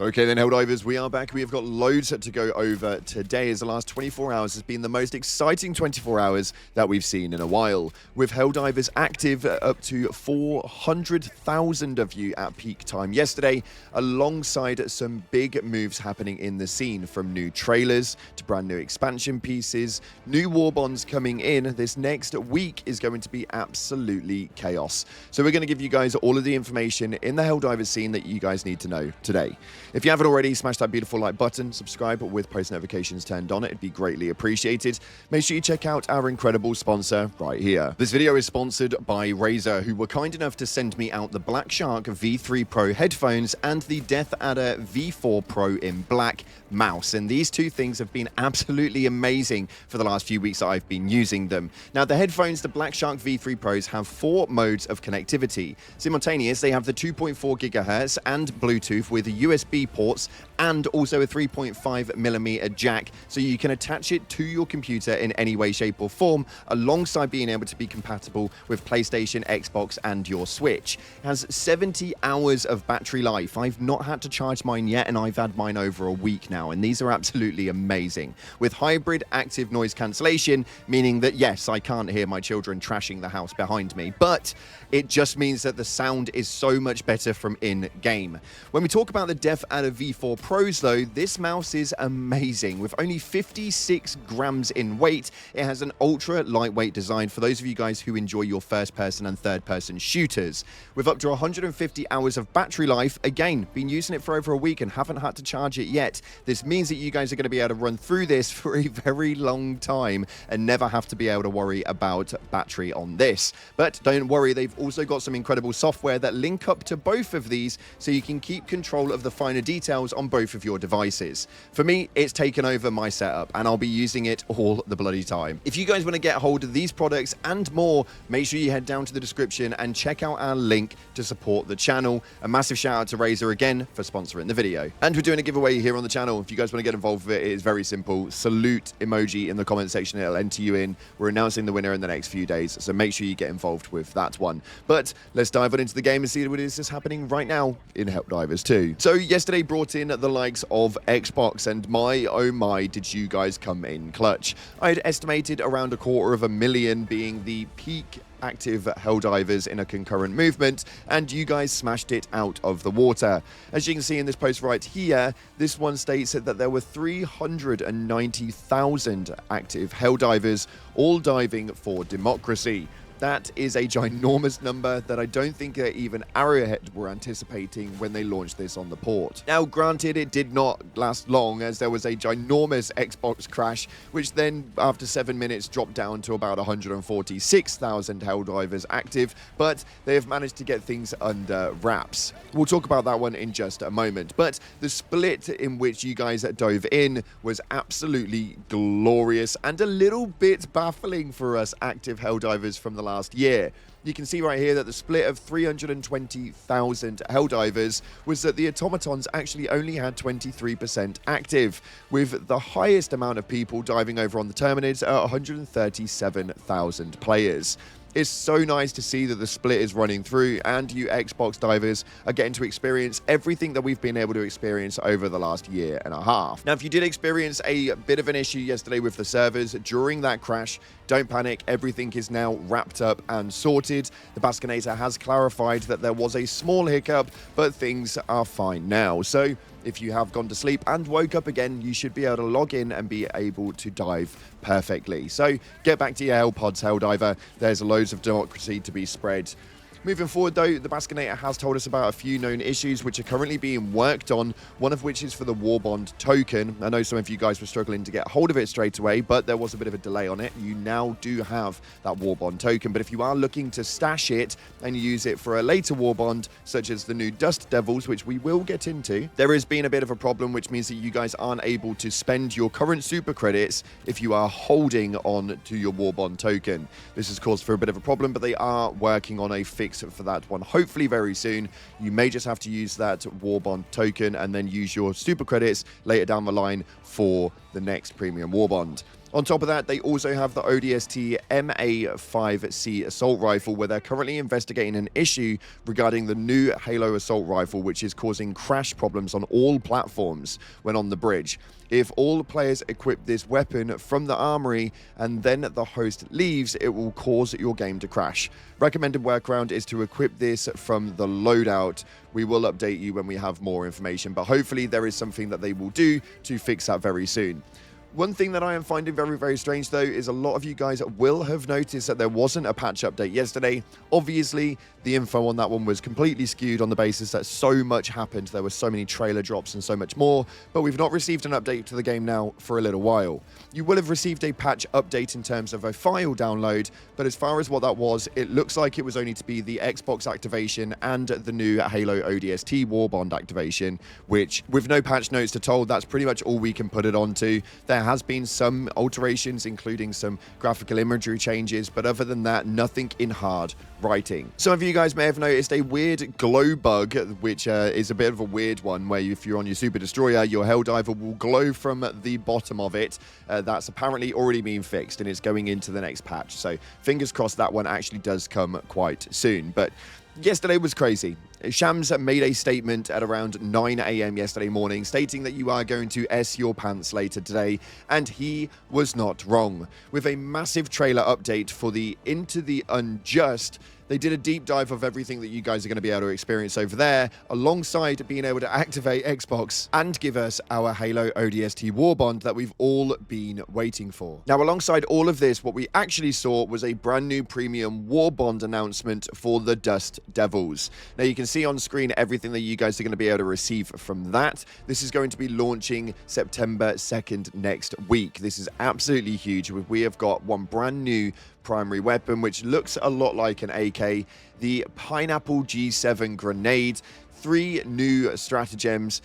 Okay then, Helldivers, we are back. We have got loads to go over today, as the last 24 hours has been the most exciting 24 hours that we've seen in a while. With Helldivers active up to 400,000 of you at peak time yesterday, alongside some big moves happening in the scene, from new trailers to brand new expansion pieces, new Warbonds coming in. This next week is going to be absolutely chaos. So we're going to give you guys all of the information in the Helldivers scene that you guys need to know today. If you haven't already, smash that beautiful like button, subscribe with post notifications turned on. It'd be greatly appreciated. Make sure you check out our incredible sponsor right here. This video is sponsored by Razer, who were kind enough to send me out the Black Shark V3 Pro headphones and the DeathAdder V4 Pro in Black mouse. And these two things have been absolutely amazing for the last few weeks that I've been using them. Now, the headphones, the Black Shark V3 Pros, have 4 modes of connectivity. Simultaneous, they have the 2.4 gigahertz and Bluetooth with USB ports and also a 3.5mm jack, so you can attach it to your computer in any way, shape or form, alongside being able to be compatible with PlayStation, Xbox and your Switch. It has 70 hours of battery life. I've not had to charge mine yet, and I've had mine over a week now, and these are absolutely amazing. With hybrid active noise cancellation, meaning that yes, I can't hear my children trashing the house behind me, but it just means that the sound is so much better from in-game. When we talk about the DeathAdder V4 Pros though, this mouse is amazing. With only 56 grams in weight, it has an ultra lightweight design for those of you guys who enjoy your first person and third person shooters. With up to 150 hours of battery life, again, been using it for over a week and haven't had to charge it yet. This means that you guys are going to be able to run through this for a very long time and never have to be able to worry about battery on this. But don't worry, they've also got some incredible software that link up to both of these, so you can keep control of the finer details on both of your devices. For me, it's taken over my setup and I'll be using it all the bloody time. If you guys want to get hold of these products and more, make sure you head down to the description and check out our link to support the channel. A massive shout out to Razer again for sponsoring the video. And we're doing a giveaway here on the channel. If you guys want to get involved with it, it is very simple. Salute emoji in the comment section, it'll enter you in. We're announcing the winner in the next few days, so make sure you get involved with that one. But let's dive on into the game and see what is happening right now in Helldivers 2. So yesterday brought in the likes of Xbox, and my oh my did you guys come in clutch. I had estimated around 250,000 being the peak active Helldivers in a concurrent movement, and you guys smashed it out of the water. As you can see in this post right here, this one states that there were 390,000 active Helldivers, all diving for democracy. That is a ginormous number that I don't think even Arrowhead were anticipating when they launched this on the port. Now, granted, it did not last long, as there was a ginormous Xbox crash, which then, after 7 minutes, dropped down to about 146,000 Helldivers active, but they have managed to get things under wraps. We'll talk about that one in just a moment, but the split in which you guys dove in was absolutely glorious and a little bit baffling for us active Helldivers from the last year. You can see right here that the split of 320,000 Helldivers was that the automatons actually only had 23% active, with the highest amount of people diving over on the Terminids at 137,000 players. It's so nice to see that the split is running through and you Xbox divers are getting to experience everything that we've been able to experience over the last year and a half. Now, if you did experience a bit of an issue yesterday with the servers during that crash, don't panic. Everything is now wrapped up and sorted. The Baskinator has clarified that there was a small hiccup, but things are fine now. So if you have gone to sleep and woke up again, you should be able to log in and be able to dive perfectly. So get back to your Hellpods, Helldiver. There's loads of democracy to be spread. Moving forward though, the Baskinator has told us about a few known issues which are currently being worked on, one of which is for the Warbond token. I know some of you guys were struggling to get hold of it straight away, but there was a bit of a delay on it. You now do have that Warbond token, but if you are looking to stash it and use it for a later Warbond, such as the new Dust Devils, which we will get into, there has been a bit of a problem, which means that you guys aren't able to spend your current super credits if you are holding on to your Warbond token. This has caused for a bit of a problem, but they are working on a fix for that one hopefully very soon. You may just have to use that Warbond token and then use your super credits later down the line for the next premium Warbond. On top of that, they also have the ODST MA5C assault rifle, where they're currently investigating an issue regarding the new Halo assault rifle, which is causing crash problems on all platforms when on the bridge. If all players equip this weapon from the armory and then the host leaves, it will cause your game to crash. Recommended workaround is to equip this from the loadout. We will update you when we have more information, but hopefully there is something that they will do to fix that very soon. One thing that I am finding very, very strange, though, is a lot of you guys will have noticed that there wasn't a patch update yesterday. Obviously, the info on that one was completely skewed on the basis that so much happened. There were so many trailer drops and so much more, but we've not received an update to the game now for a little while. You will have received a patch update in terms of a file download, but as far as what that was, it looks like it was only to be the Xbox activation and the new Halo ODST Warbond activation, which, with no patch notes to told, that's pretty much all we can put it onto. There has been some alterations, including some graphical imagery changes, but other than that, nothing in hard writing. Some of you guys may have noticed a weird glow bug, which is a bit of a weird one, where if you're on your Super Destroyer, your Helldiver will glow from the bottom of it. That's apparently already been fixed, and it's going into the next patch. So fingers crossed that one actually does come quite soon. But yesterday was crazy. Shams made a statement at around 9 a.m. yesterday morning stating that you are going to S your pants later today, and he was not wrong. With a massive trailer update for the Into the Unjust, they did a deep dive of everything that you guys are going to be able to experience over there, alongside being able to activate Xbox and give us our Halo ODST Warbond that we've all been waiting for. Now, alongside all of this, what we actually saw was a brand new premium Warbond announcement for the Dust Devils. Now, you can see on screen everything that you guys are going to be able to receive from that. This is going to be launching September 2nd next week. This is absolutely huge. We have got one brand new primary weapon, which looks a lot like an AK, the Pineapple G7 grenade, 3 new stratagems,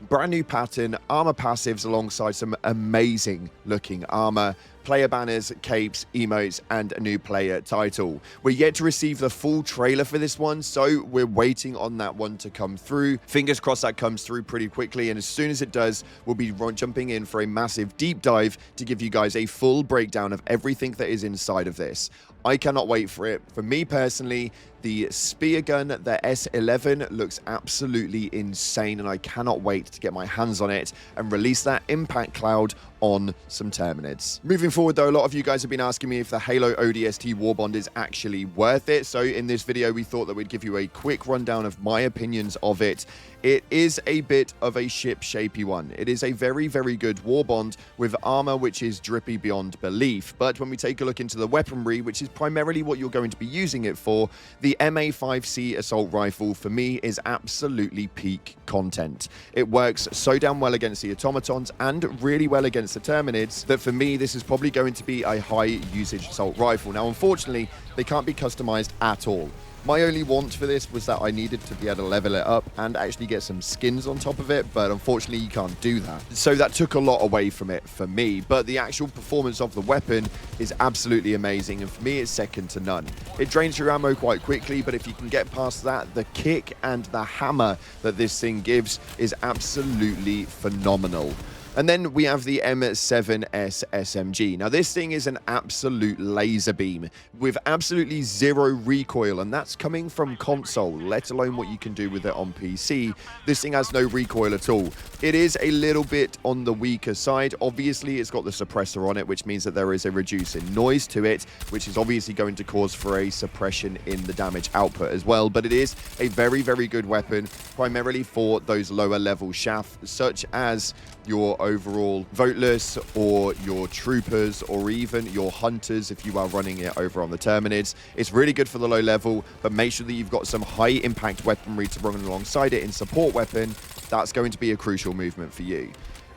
brand new pattern, armor passives alongside some amazing looking armor, player banners, capes, emotes, and a new player title. We're yet to receive the full trailer for this one, so we're waiting on that one to come through. Fingers crossed that comes through pretty quickly, and as soon as it does, we'll be jumping in for a massive deep dive to give you guys a full breakdown of everything that is inside of this. I cannot wait for it. For me personally, the spear gun, the S11, looks absolutely insane, and I cannot wait to get my hands on it and release that impact cloud on some Terminids. Moving forward, though, a lot of you guys have been asking me if the Halo ODST Warbond is actually worth it. So in this video, we thought that we'd give you a quick rundown of my opinions of it. It is a bit of a ship-shapey one. It is a very, very good Warbond with armor which is drippy beyond belief. But when we take a look into the weaponry, which is primarily what you're going to be using it for, the MA5C assault rifle, for me, is absolutely peak content. It works so damn well against the automatons and really well against the Terminids that for me, this is probably going to be a high-usage assault rifle. Now, unfortunately, they can't be customized at all. My only want for this was that I needed to be able to level it up and actually get some skins on top of it, but unfortunately you can't do that. So that took a lot away from it for me, but the actual performance of the weapon is absolutely amazing, and for me it's second to none. It drains your ammo quite quickly, but if you can get past that, the kick and the hammer that this thing gives is absolutely phenomenal. And then we have the M7S SMG. Now, this thing is an absolute laser beam with absolutely zero recoil, and that's coming from console, let alone what you can do with it on PC. This thing has no recoil at all. It is a little bit on the weaker side. Obviously, it's got the suppressor on it, which means that there is a reduce in noise to it, which is obviously going to cause for a suppression in the damage output as well. But it is a very, very good weapon, primarily for those lower level shafts, such as your overall voteless or your troopers or even your hunters if you are running it over on the Terminids. It's really good for the low level, but make sure that you've got some high impact weaponry to run alongside it in support weapon. That's going to be a crucial movement for you.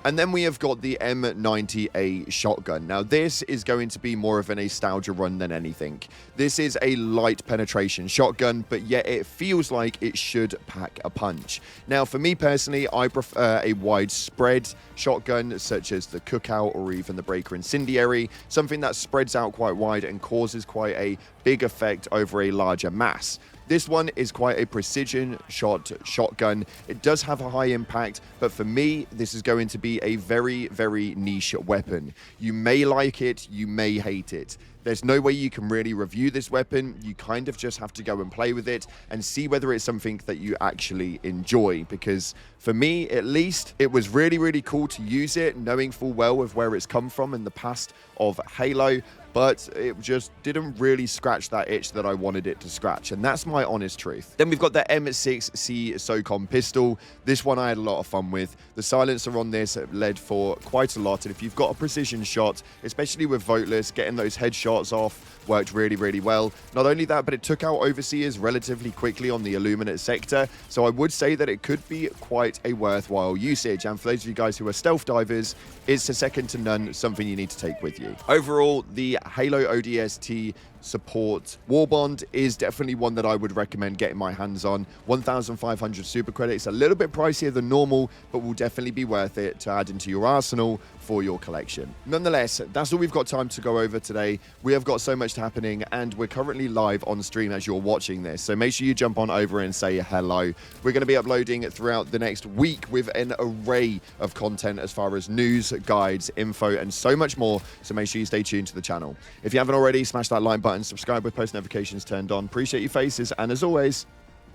And then we have got the M90A shotgun. Now, this is going to be more of a nostalgia run than anything. This is a light penetration shotgun, but yet it feels like it should pack a punch. Now, for me personally, I prefer a widespread shotgun, such as the Cookout or even the Breaker Incendiary, something that spreads out quite wide and causes quite a big effect over a larger mass. This one is quite a precision shot shotgun. It does have a high impact, but for me, this is going to be a very, very niche weapon. You may like it, you may hate it. There's no way you can really review this weapon. You kind of just have to go and play with it and see whether it's something that you actually enjoy. Because for me, at least, it was really, really cool to use it, knowing full well of where it's come from in the past of Halo. But it just didn't really scratch that itch that I wanted it to scratch. And that's my honest truth. Then we've got the M6C SOCOM pistol. This one I had a lot of fun with. The silencer on this led for quite a lot. And if you've got a precision shot, especially with Voteless, getting those headshots off worked really, really well. Not only that, but it took out Overseers relatively quickly on the Illuminate sector. So I would say that it could be quite a worthwhile usage. And for those of you guys who are stealth divers, it's a second to none, something you need to take with you. Overall, the Halo ODST support Warbond is definitely one that I would recommend getting my hands on. 1,500 super credits, a little bit pricier than normal, but will definitely be worth it to add into your arsenal for your collection. Nonetheless, that's all we've got time to go over today. We have got so much happening, and we're currently live on stream as you're watching this, so make sure you jump on over and say hello. We're going to be uploading throughout the next week with an array of content as far as news, guides, info, and so much more, so make sure you stay tuned to the channel. If you haven't already, smash that like button, subscribe with post notifications turned on. Appreciate your faces, and as always,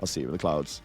I'll see you in the clouds.